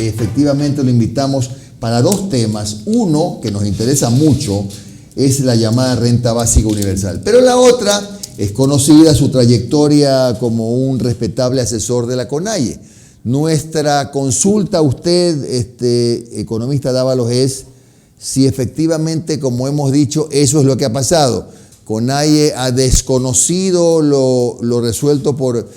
efectivamente lo invitamos para dos temas. Uno, que nos interesa mucho, es la llamada renta básica universal. Pero la otra es conocida su trayectoria como un respetable asesor de la CONAIE. Nuestra consulta a usted, economista Dávalos, es si efectivamente, como hemos dicho, eso es lo que ha pasado. CONAIE ha desconocido lo resuelto por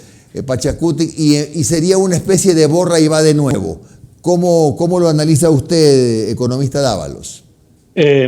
Pachacutic y sería una especie de borra y va de nuevo. ¿Cómo lo analiza usted, economista Dávalos?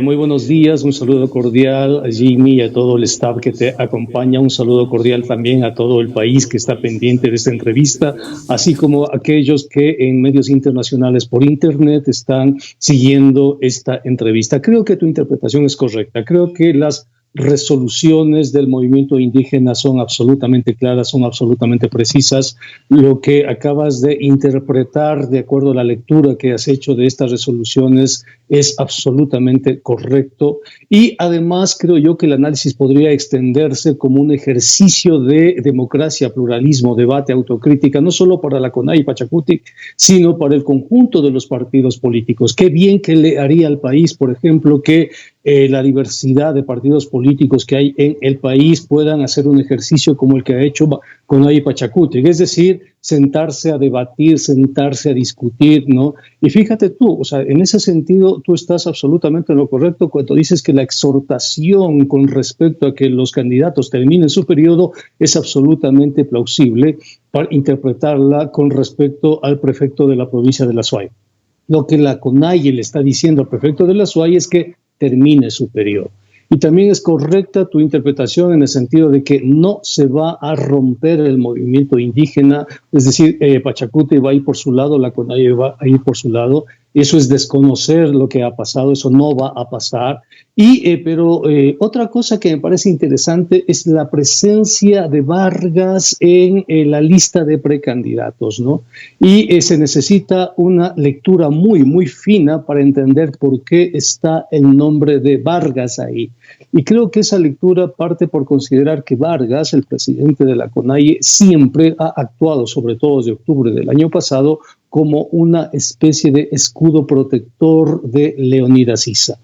Muy buenos días, un saludo cordial a Jimmy y a todo el staff que te acompaña, un saludo cordial también a todo el país que está pendiente de esta entrevista, así como a aquellos que en medios internacionales por internet están siguiendo esta entrevista. Creo que tu interpretación es correcta, creo que las resoluciones del movimiento indígena son absolutamente claras, son absolutamente precisas. Lo que acabas de interpretar de acuerdo a la lectura que has hecho de estas resoluciones es absolutamente correcto y además creo yo que el análisis podría extenderse como un ejercicio de democracia, pluralismo, debate, autocrítica, no solo para la CONAIE y Pachacutic, sino para el conjunto de los partidos políticos. Qué bien que le haría al país, por ejemplo, que la diversidad de partidos políticos que hay en el país puedan hacer un ejercicio como el que ha hecho CONAIE y Pachacutic, es decir, sentarse a debatir, sentarse a discutir, ¿no? Y fíjate tú, o sea, en ese sentido tú estás absolutamente en lo correcto cuando dices que la exhortación con respecto a que los candidatos terminen su periodo es absolutamente plausible para interpretarla con respecto al prefecto de la provincia de La Suay. Lo que la CONAIE le está diciendo al prefecto de La Suay es que termine su periodo. Y también es correcta tu interpretación en el sentido de que no se va a romper el movimiento indígena, es decir, Pachacutic va a ir por su lado, la CONAIE va a ir por su lado. Eso es desconocer lo que ha pasado, eso no va a pasar. Pero otra cosa que me parece interesante es la presencia de Vargas en la lista de precandidatos, ¿no? Y se necesita una lectura muy, muy fina para entender por qué está el nombre de Vargas ahí. Y creo que esa lectura parte por considerar que Vargas, el presidente de la CONAIE, siempre ha actuado, sobre todo desde octubre del año pasado, como una especie de escudo protector de Leonidas Issa.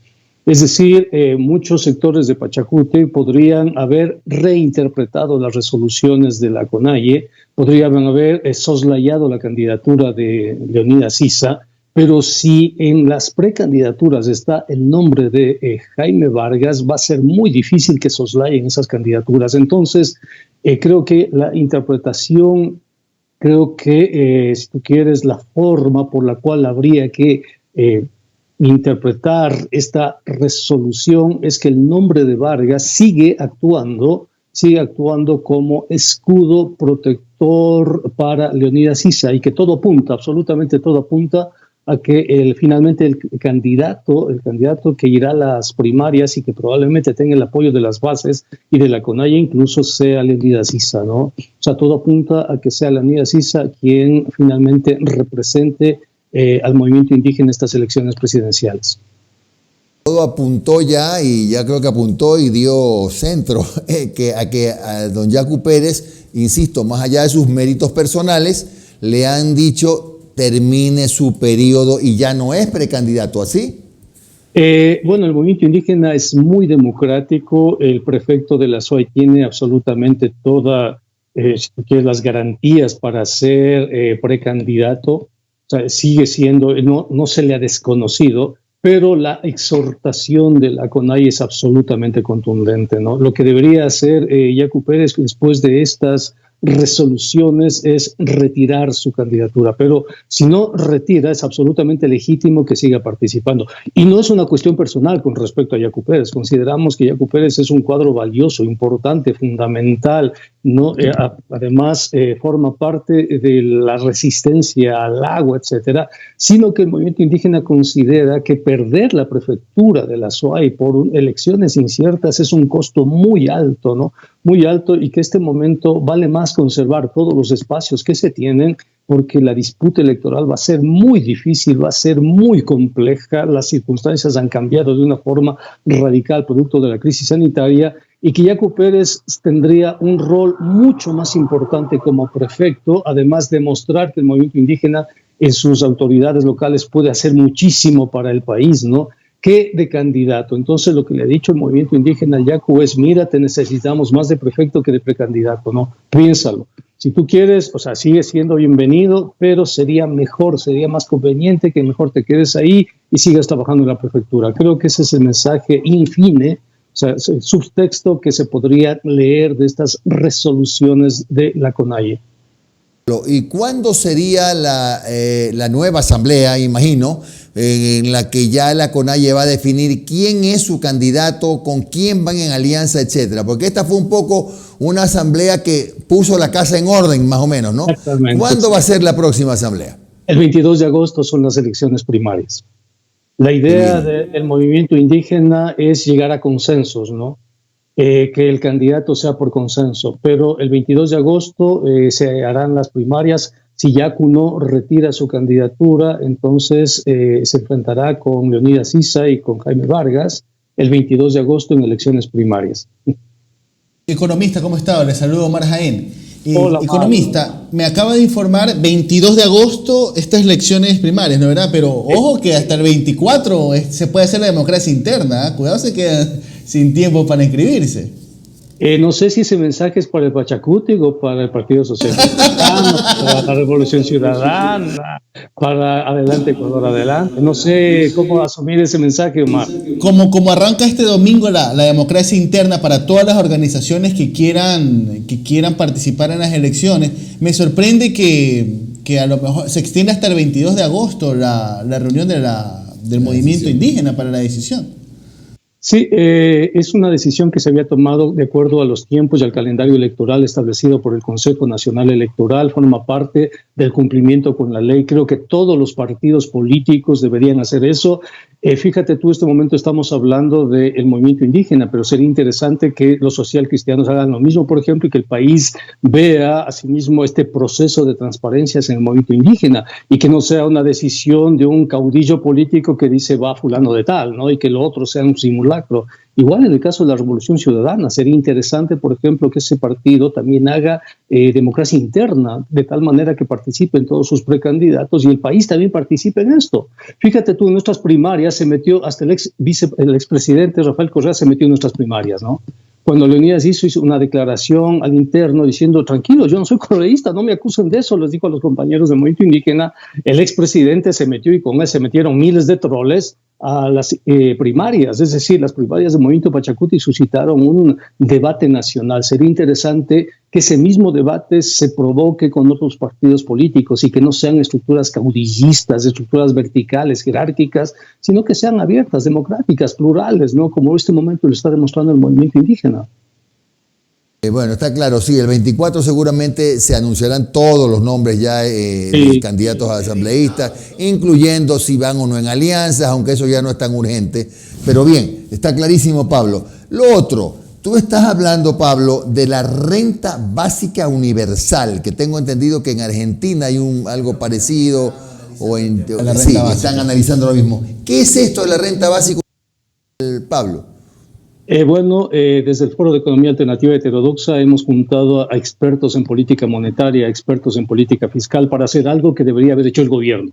Es decir, muchos sectores de Pachacutic podrían haber reinterpretado las resoluciones de la CONAIE, podrían haber soslayado la candidatura de Leonidas Issa, pero si en las precandidaturas está el nombre de Jaime Vargas, va a ser muy difícil que soslayen esas candidaturas. Entonces, creo que la interpretación, si tú quieres, la forma por la cual habría que interpretar esta resolución es que el nombre de Vargas sigue actuando como escudo protector para Leonidas Issa y que todo apunta, absolutamente todo apunta a que finalmente el candidato que irá a las primarias y que probablemente tenga el apoyo de las bases y de la CONAIE incluso sea Leonidas Issa, ¿no? O sea, todo apunta a que sea Leonidas Issa quien finalmente represente al movimiento indígena en estas elecciones presidenciales. Todo apuntó ya y ya creo que apuntó y dio centro a don Yacu Pérez, insisto, más allá de sus méritos personales, le han dicho termine su periodo y ya no es precandidato, ¿así? Bueno, el movimiento indígena es muy democrático, el prefecto de La Suay tiene absolutamente todas las garantías para ser precandidato, o sea, sigue siendo, no se le ha desconocido, pero la exhortación de la CONAIE es absolutamente contundente, ¿no? Lo que debería hacer Yacu Pérez después de estas resoluciones es retirar su candidatura, pero si no retira es absolutamente legítimo que siga participando. Y no es una cuestión personal con respecto a Yacu Pérez, consideramos que Yacu Pérez es un cuadro valioso, importante, fundamental, ¿no? Además forma parte de la resistencia al agua, etcétera, sino que el movimiento indígena considera que perder la prefectura de La Suay por elecciones inciertas es un costo muy alto, ¿no? Muy alto, y que este momento vale más conservar todos los espacios que se tienen porque la disputa electoral va a ser muy difícil, va a ser muy compleja, las circunstancias han cambiado de una forma radical producto de la crisis sanitaria y que Yacu Pérez tendría un rol mucho más importante como prefecto, además de mostrar que el movimiento indígena en sus autoridades locales puede hacer muchísimo para el país, ¿no? Que de candidato. Entonces lo que le ha dicho el movimiento indígena al Yacu es, mira, te necesitamos más de prefecto que de precandidato, ¿no? Piénsalo. Si tú quieres, o sea, sigue siendo bienvenido, pero sería mejor, sería más conveniente que mejor te quedes ahí y sigas trabajando en la prefectura. Creo que ese es el mensaje in fine, o sea, el subtexto que se podría leer de estas resoluciones de la CONAIE. ¿Y cuándo sería la nueva asamblea, imagino, en la que ya la CONAIE va a definir quién es su candidato, con quién van en alianza, etcétera? Porque esta fue un poco una asamblea que puso la casa en orden, más o menos, ¿no? Exactamente. ¿Cuándo va a ser la próxima asamblea? El 22 de agosto son las elecciones primarias. La idea del movimiento indígena es llegar a consensos, ¿no? Que el candidato sea por consenso, pero el 22 de agosto se harán las primarias. Si Yacu no retira su candidatura, entonces se enfrentará con Leonidas Issa y con Jaime Vargas el 22 de agosto en elecciones primarias. Economista, ¿cómo está? Le saludo, Omar Jaén. Hola, economista, me acaba de informar, 22 de agosto estas elecciones primarias, ¿no, verdad? Pero ojo que hasta el 24 se puede hacer la democracia interna, ¿eh? Cuidado, se queda sin tiempo para inscribirse. No sé si ese mensaje es para el Pachacuti o para el Partido Socialista, para la Revolución Ciudadana, para Adelante Ecuador Adelante. No sé cómo asumir ese mensaje, Omar. Como arranca este domingo la democracia interna para todas las organizaciones que quieran participar en las elecciones, me sorprende que a lo mejor se extienda hasta el 22 de agosto la reunión del movimiento indígena para la decisión. Sí, es una decisión que se había tomado de acuerdo a los tiempos y al calendario electoral establecido por el Consejo Nacional Electoral, forma parte del cumplimiento con la ley. Creo que todos los partidos políticos deberían hacer eso. Fíjate tú, en este momento estamos hablando del movimiento indígena, pero sería interesante que los socialcristianos hagan lo mismo, por ejemplo, y que el país vea asimismo este proceso de transparencias en el movimiento indígena y que no sea una decisión de un caudillo político que dice va fulano de tal, ¿no? Y que lo otro sea un simulacro. Igual en el caso de la Revolución Ciudadana, sería interesante, por ejemplo, que ese partido también haga democracia interna, de tal manera que participen todos sus precandidatos y el país también participe en esto. Fíjate tú, en nuestras primarias se metió, hasta el expresidente Rafael Correa se metió en nuestras primarias, ¿no? Cuando Leonidas hizo una declaración al interno diciendo, tranquilo, yo no soy correísta, no me acusen de eso, les dijo a los compañeros del movimiento indígena, el expresidente se metió y con él se metieron miles de troles a las primarias, es decir, las primarias del movimiento Pachacuti suscitaron un debate nacional. Sería interesante que ese mismo debate se provoque con otros partidos políticos y que no sean estructuras caudillistas, estructuras verticales, jerárquicas, sino que sean abiertas, democráticas, plurales, ¿no? Como en este momento lo está demostrando el movimiento indígena. Bueno, está claro, sí, el 24 seguramente se anunciarán todos los nombres ya de candidatos a asambleístas, incluyendo si van o no en alianzas, aunque eso ya no es tan urgente. Pero bien, está clarísimo, Pablo. Lo otro, tú estás hablando, Pablo, de la renta básica universal, que tengo entendido que en Argentina hay algo parecido, sí, están analizando lo mismo. ¿Qué es esto de la renta básica universal, Pablo? Desde el Foro de Economía Alternativa Heterodoxa hemos juntado a expertos en política monetaria, expertos en política fiscal para hacer algo que debería haber hecho el gobierno.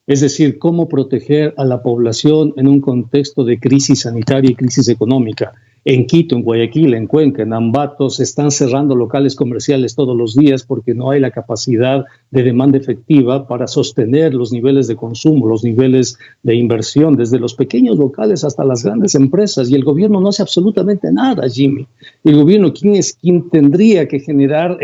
Es decir, cómo proteger a la población en un contexto de crisis sanitaria y crisis económica. En Quito, en Guayaquil, en Cuenca, en Ambato, se están cerrando locales comerciales todos los días porque no hay la capacidad de demanda efectiva para sostener los niveles de consumo, los niveles de inversión, desde los pequeños locales hasta las grandes empresas. Y el gobierno no hace absolutamente nada, Jimmy. El gobierno, quien tendría que generar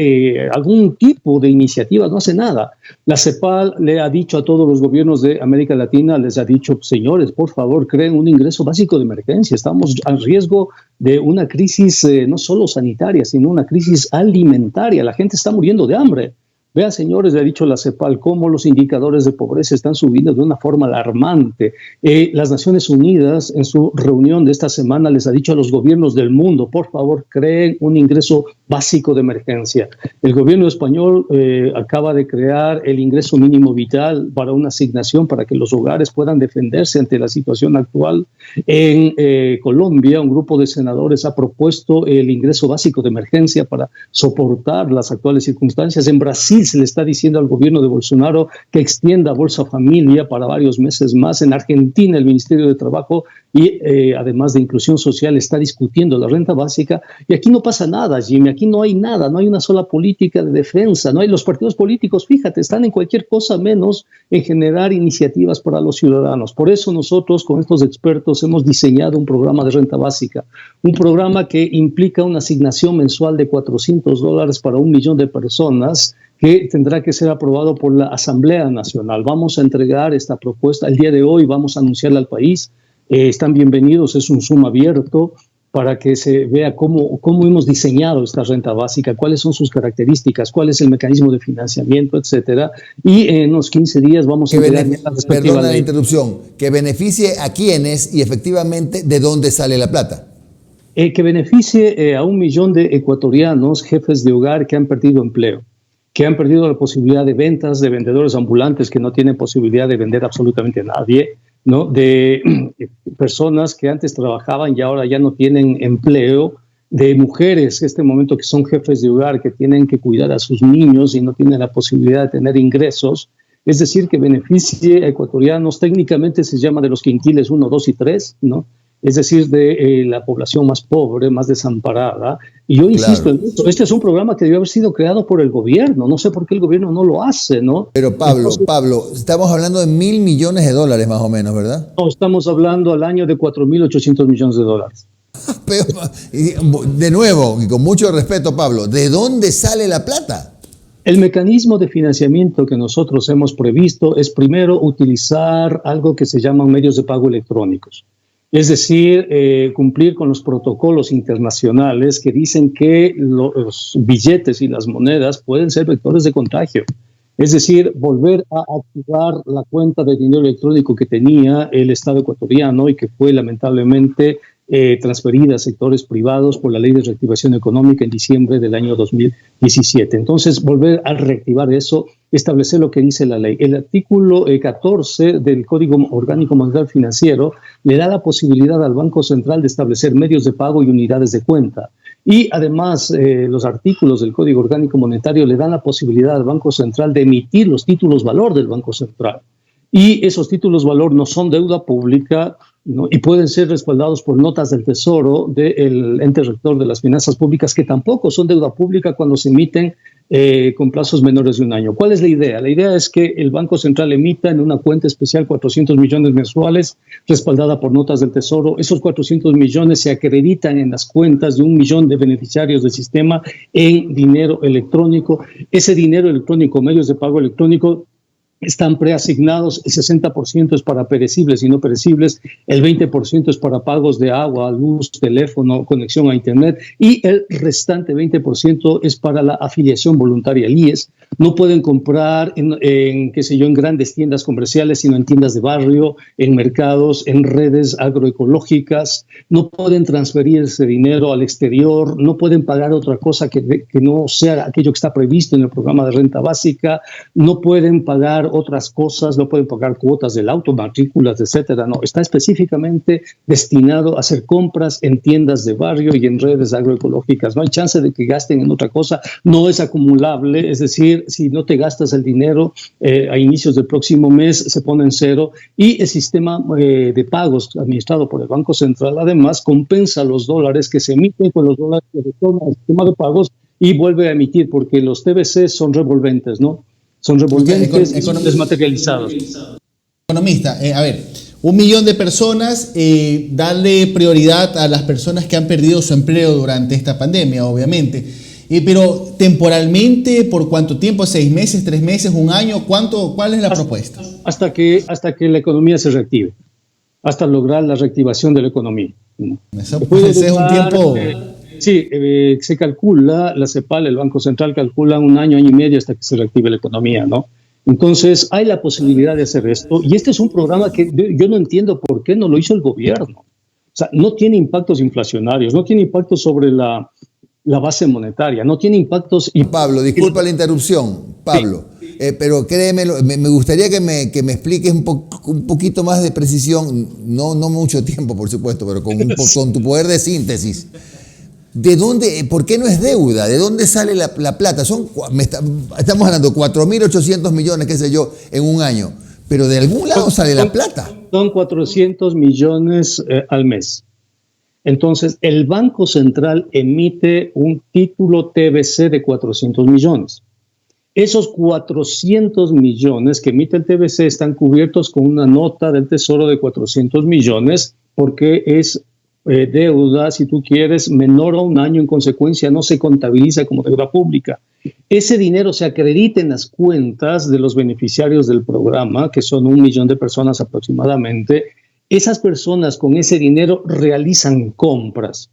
algún tipo de iniciativa, no hace nada. La CEPAL le ha dicho a todos los gobiernos de América Latina, les ha dicho, señores, por favor, creen un ingreso básico de emergencia. Estamos a riesgo de una crisis no solo sanitaria, sino una crisis alimentaria. La gente está muriendo de hambre. Vean, señores, le ha dicho la CEPAL, cómo los indicadores de pobreza están subiendo de una forma alarmante. Las Naciones Unidas, en su reunión de esta semana, les ha dicho a los gobiernos del mundo, por favor, creen un ingreso básico de emergencia. El gobierno español acaba de crear el ingreso mínimo vital para una asignación para que los hogares puedan defenderse ante la situación actual. En Colombia, un grupo de senadores ha propuesto el ingreso básico de emergencia para soportar las actuales circunstancias. En Brasil se le está diciendo al gobierno de Bolsonaro que extienda Bolsa Familia para varios meses más. En Argentina, el Ministerio de Trabajo y además de Inclusión Social está discutiendo la renta básica, y aquí no pasa nada, Jimmy, aquí no hay nada, no hay una sola política de defensa, no hay. Los partidos políticos, fíjate, están en cualquier cosa menos en generar iniciativas para los ciudadanos. Por eso nosotros con estos expertos hemos diseñado un programa de renta básica, un programa que implica una asignación mensual de $400 para 1 millón de personas, que tendrá que ser aprobado por la Asamblea Nacional. Vamos a entregar esta propuesta el día de hoy, vamos a anunciarla al país. Están bienvenidos, es un Zoom abierto para que se vea cómo hemos diseñado esta renta básica, cuáles son sus características, cuál es el mecanismo de financiamiento, etcétera. Y en unos 15 días vamos a entregar la respectiva Perdona la ley. interrupción, que beneficie a quiénes y efectivamente de dónde sale la plata. Que beneficie a 1 millón de ecuatorianos, jefes de hogar que han perdido empleo, que han perdido la posibilidad de ventas, de vendedores ambulantes que no tienen posibilidad de vender absolutamente a nadie, ¿no? De personas que antes trabajaban y ahora ya no tienen empleo, de mujeres en este momento que son jefes de hogar, que tienen que cuidar a sus niños y no tienen la posibilidad de tener ingresos. Es decir, que beneficie a ecuatorianos, técnicamente se llama de los quintiles 1, 2 y 3, ¿no? Es decir, de la población más pobre, más desamparada. Y yo insisto en esto, este es un programa que debió haber sido creado por el gobierno, no sé por qué el gobierno no lo hace, ¿no? Pero Pablo, estamos hablando de $1.000 millones más o menos, ¿verdad? No, estamos hablando al año de 4.800 millones de dólares. Pero, de nuevo, y con mucho respeto, Pablo, ¿de dónde sale la plata? El mecanismo de financiamiento que nosotros hemos previsto es primero utilizar algo que se llaman medios de pago electrónicos. Es decir, cumplir con los protocolos internacionales que dicen que los billetes y las monedas pueden ser vectores de contagio. Es decir, volver a activar la cuenta de dinero electrónico que tenía el Estado ecuatoriano y que fue lamentablemente transferida a sectores privados por la Ley de Reactivación Económica en diciembre del año 2017. Entonces, volver a reactivar eso, establecer lo que dice la ley. El artículo 14 del Código Orgánico Monetario Financiero le da la posibilidad al Banco Central de establecer medios de pago y unidades de cuenta. Y además, los artículos del Código Orgánico Monetario le dan la posibilidad al Banco Central de emitir los títulos valor del Banco Central. Y esos títulos valor no son deuda pública, ¿no? Y pueden ser respaldados por notas del Tesoro del ente rector de las finanzas públicas, que tampoco son deuda pública cuando se emiten con plazos menores de un año. ¿Cuál es la idea? La idea es que el Banco Central emita en una cuenta especial 400 millones mensuales respaldada por notas del Tesoro. Esos 400 millones se acreditan en las cuentas de 1 millón de beneficiarios del sistema en dinero electrónico. Ese dinero electrónico, medios de pago electrónico, están preasignados. El 60% es para perecibles y no perecibles, el 20% es para pagos de agua, luz, teléfono, conexión a internet, y el restante 20% es para la afiliación voluntaria al IES. No pueden comprar en grandes tiendas comerciales, sino en tiendas de barrio, en mercados, en redes agroecológicas. No pueden transferir ese dinero al exterior, no pueden pagar otra cosa que no sea aquello que está previsto en el programa de renta básica, no pueden pagar otras cosas, no pueden pagar cuotas del auto, matrículas, etcétera. No, está específicamente destinado a hacer compras en tiendas de barrio y en redes agroecológicas. No hay chance de que gasten en otra cosa, no es acumulable, es decir, si no te gastas el dinero a inicios del próximo mes se pone en cero, y el sistema de pagos administrado por el Banco Central además compensa los dólares que se emiten con los dólares que retornan al sistema de pagos y vuelve a emitir, porque los TBC son revolventes, ¿no? Son revolventes y son desmaterializados. Economista, a ver, 1 millón de personas, darle prioridad a las personas que han perdido su empleo durante esta pandemia, obviamente. Pero temporalmente, ¿por cuánto tiempo? ¿6 meses, 3 meses, 1 año? ¿Cuál es la propuesta? Hasta que la economía se reactive, hasta lograr la reactivación de la economía. Eso puede ser un tiempo... Sí, se calcula, la CEPAL, el Banco Central calcula 1 año, año y medio hasta que se reactive la economía, ¿no? Entonces, hay la posibilidad de hacer esto, y este es un programa que yo no entiendo por qué no lo hizo el gobierno. O sea, no tiene impactos inflacionarios, no tiene impactos sobre la base monetaria, no tiene impactos. Y Pablo, disculpa la interrupción, Pablo, sí. Pero créemelo, me gustaría que me expliques un poquito más de precisión, no mucho tiempo, por supuesto, pero con tu poder de síntesis. ¿De dónde, por qué no es deuda? ¿De dónde sale la plata? Estamos hablando de 4.800 millones, qué sé yo, en un año, pero de algún lado sale la plata. Son 400 millones al mes. Entonces, el Banco Central emite un título TBC de 400 millones. Esos 400 millones que emite el TBC están cubiertos con una nota del Tesoro de 400 millones porque es deuda, si tú quieres, menor a un año, en consecuencia no se contabiliza como deuda pública. Ese dinero se acredita en las cuentas de los beneficiarios del programa, que son 1 millón de personas aproximadamente. Esas personas con ese dinero realizan compras,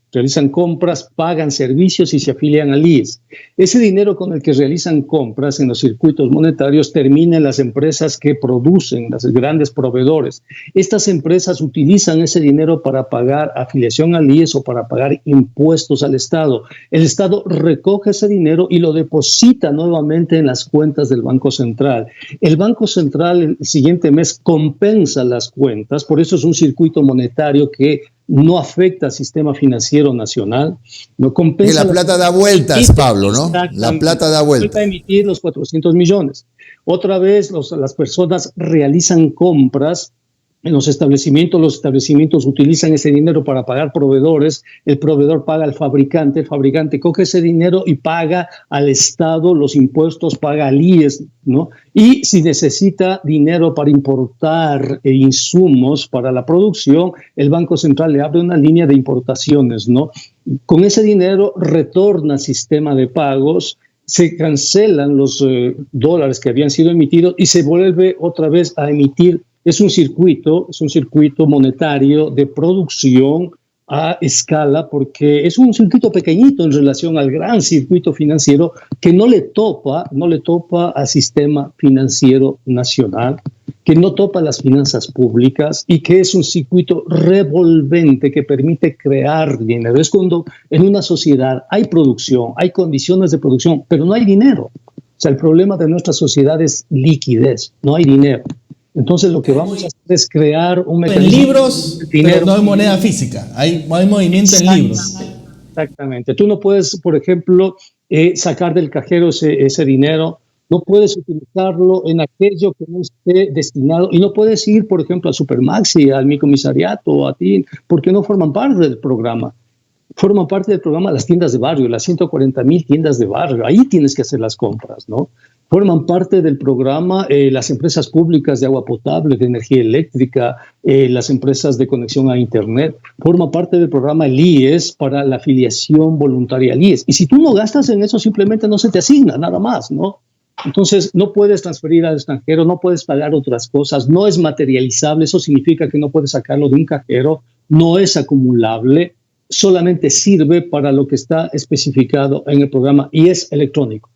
pagan servicios y se afilian al IES. Ese dinero con el que realizan compras en los circuitos monetarios termina en las empresas que producen, los grandes proveedores. Estas empresas utilizan ese dinero para pagar afiliación al IES o para pagar impuestos al Estado. El Estado recoge ese dinero y lo deposita nuevamente en las cuentas del Banco Central. El Banco Central el siguiente mes compensa las cuentas, por eso es un circuito monetario que no afecta al sistema financiero nacional. No compensa. Que la plata da vueltas, Pablo, ¿no? La plata da vueltas. Falta emitir los 400 millones. Otra vez las personas realizan compras en los establecimientos utilizan ese dinero para pagar proveedores, el proveedor paga al fabricante, el fabricante coge ese dinero y paga al Estado los impuestos, paga al IES, ¿no? Y si necesita dinero para importar insumos para la producción, el Banco Central le abre una línea de importaciones, ¿no? Con ese dinero retorna al sistema de pagos, se cancelan los dólares que habían sido emitidos y se vuelve otra vez a emitir. Es un circuito monetario de producción a escala, porque es un circuito pequeñito en relación al gran circuito financiero que no le topa al sistema financiero nacional, que no topa las finanzas públicas y que es un circuito revolvente que permite crear dinero. Es cuando en una sociedad hay producción, hay condiciones de producción, pero no hay dinero. O sea, el problema de nuestra sociedad es liquidez, no hay dinero. Entonces lo que vamos a hacer es crear un mecanismo. En libros, pero no en moneda física. Hay movimiento en libros. Exactamente. Tú no puedes, por ejemplo, sacar del cajero ese dinero. No puedes utilizarlo en aquello que no esté destinado. Y no puedes ir, por ejemplo, a Supermaxi, al Mi Comisariato, a ti, porque no forman parte del programa. Forman parte del programa las tiendas de barrio, las 140,000 tiendas de barrio. Ahí tienes que hacer las compras, ¿no? Forman parte del programa las empresas públicas de agua potable, de energía eléctrica, las empresas de conexión a Internet. Forma parte del programa el IES para la afiliación voluntaria al IES. Y si tú no gastas en eso, simplemente no se te asigna, nada más, ¿no? Entonces, no puedes transferir al extranjero, no puedes pagar otras cosas, no es materializable, eso significa que no puedes sacarlo de un cajero, no es acumulable, solamente sirve para lo que está especificado en el programa y es electrónico.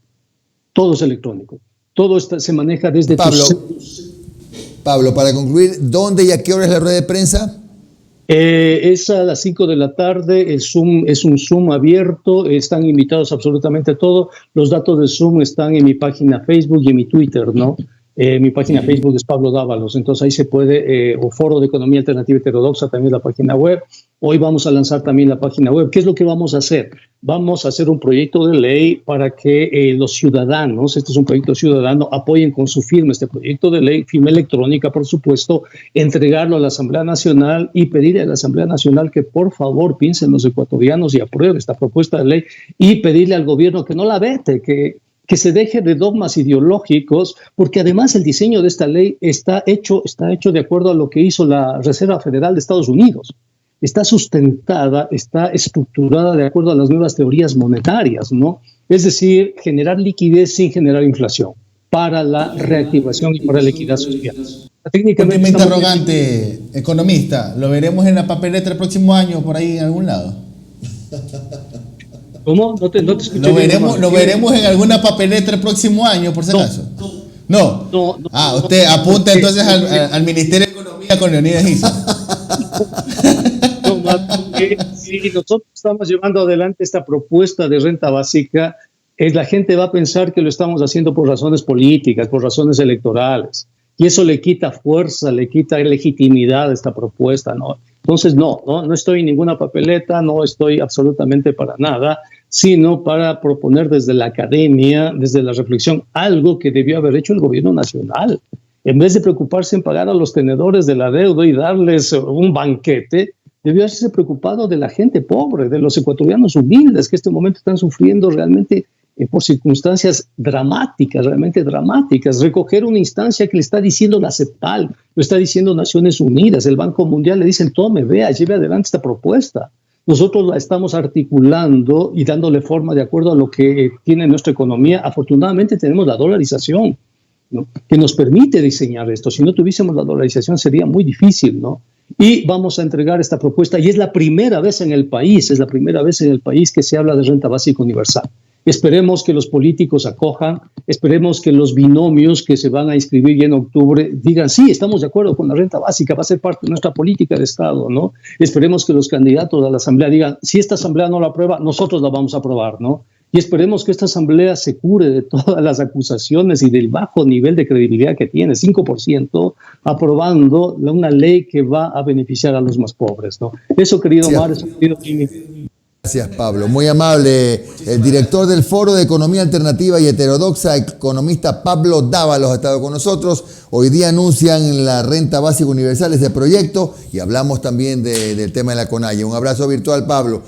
Todo es electrónico. Todo se maneja desde Pablo, para concluir, ¿dónde y a qué hora es la rueda de prensa? Es a las 5 de la tarde. El Zoom es un Zoom abierto. Están invitados absolutamente todos. Los datos del Zoom están en mi página Facebook y en mi Twitter, ¿no? Mi página Facebook es Pablo Dávalos, entonces ahí se puede, o Foro de Economía Alternativa Heterodoxa, también la página web. Hoy vamos a lanzar también la página web. ¿Qué es lo que vamos a hacer? Vamos a hacer un proyecto de ley para que los ciudadanos, este es un proyecto ciudadano, apoyen con su firma este proyecto de ley, firma electrónica, por supuesto, entregarlo a la Asamblea Nacional y pedirle a la Asamblea Nacional que por favor piensen los ecuatorianos y apruebe esta propuesta de ley y pedirle al gobierno que no la vete, que se deje de dogmas ideológicos, porque además el diseño de esta ley está hecho de acuerdo a lo que hizo la Reserva Federal de Estados Unidos. Está sustentada, está estructurada de acuerdo a las nuevas teorías monetarias, ¿no? Es decir, generar liquidez sin generar inflación para la reactivación y para la equidad social. Técnicamente, última interrogante, economista, ¿lo veremos en la papeleta el próximo año por ahí en algún lado? ¿Cómo? No te escuché. ¿Lo veremos en alguna papeleta el próximo año, por si acaso? No. Usted apunta entonces al Ministerio de Economía con Leonidas Issa. Si nosotros estamos llevando adelante esta propuesta de renta básica, la gente va a pensar que lo estamos haciendo por razones políticas, por razones electorales. Y eso le quita fuerza, le quita legitimidad a esta propuesta, ¿no? Entonces, no estoy en ninguna papeleta, no estoy absolutamente para nada, sino para proponer desde la academia, desde la reflexión, algo que debió haber hecho el gobierno nacional. En vez de preocuparse en pagar a los tenedores de la deuda y darles un banquete, debió haberse preocupado de la gente pobre, de los ecuatorianos humildes que en este momento están sufriendo realmente por circunstancias dramáticas, realmente dramáticas. Recoger una instancia que le está diciendo la CEPAL, lo está diciendo Naciones Unidas, el Banco Mundial, le dicen, tome, vea, lleve adelante esta propuesta. Nosotros la estamos articulando y dándole forma de acuerdo a lo que tiene nuestra economía. Afortunadamente tenemos la dolarización, ¿no?, que nos permite diseñar esto. Si no tuviésemos la dolarización sería muy difícil, ¿no? Y vamos a entregar esta propuesta y es la primera vez en el país, que se habla de renta básica universal. Esperemos que los políticos acojan, esperemos que los binomios que se van a inscribir ya en octubre digan, sí, estamos de acuerdo con la renta básica, va a ser parte de nuestra política de Estado, ¿no? Esperemos que los candidatos a la Asamblea digan, si esta Asamblea no la aprueba, nosotros la vamos a aprobar, ¿no? Y esperemos que esta Asamblea se cure de todas las acusaciones y del bajo nivel de credibilidad que tiene, 5%, aprobando una ley que va a beneficiar a los más pobres, ¿no? Eso, querido Omar, eso, querido Jimmy. Gracias, Pablo. Muy amable. El director del Foro de Economía Alternativa y Heterodoxa, economista Pablo Dávalos, ha estado con nosotros. Hoy día anuncian la renta básica universal, ese proyecto, y hablamos también del tema de la CONAIE. Un abrazo virtual, Pablo.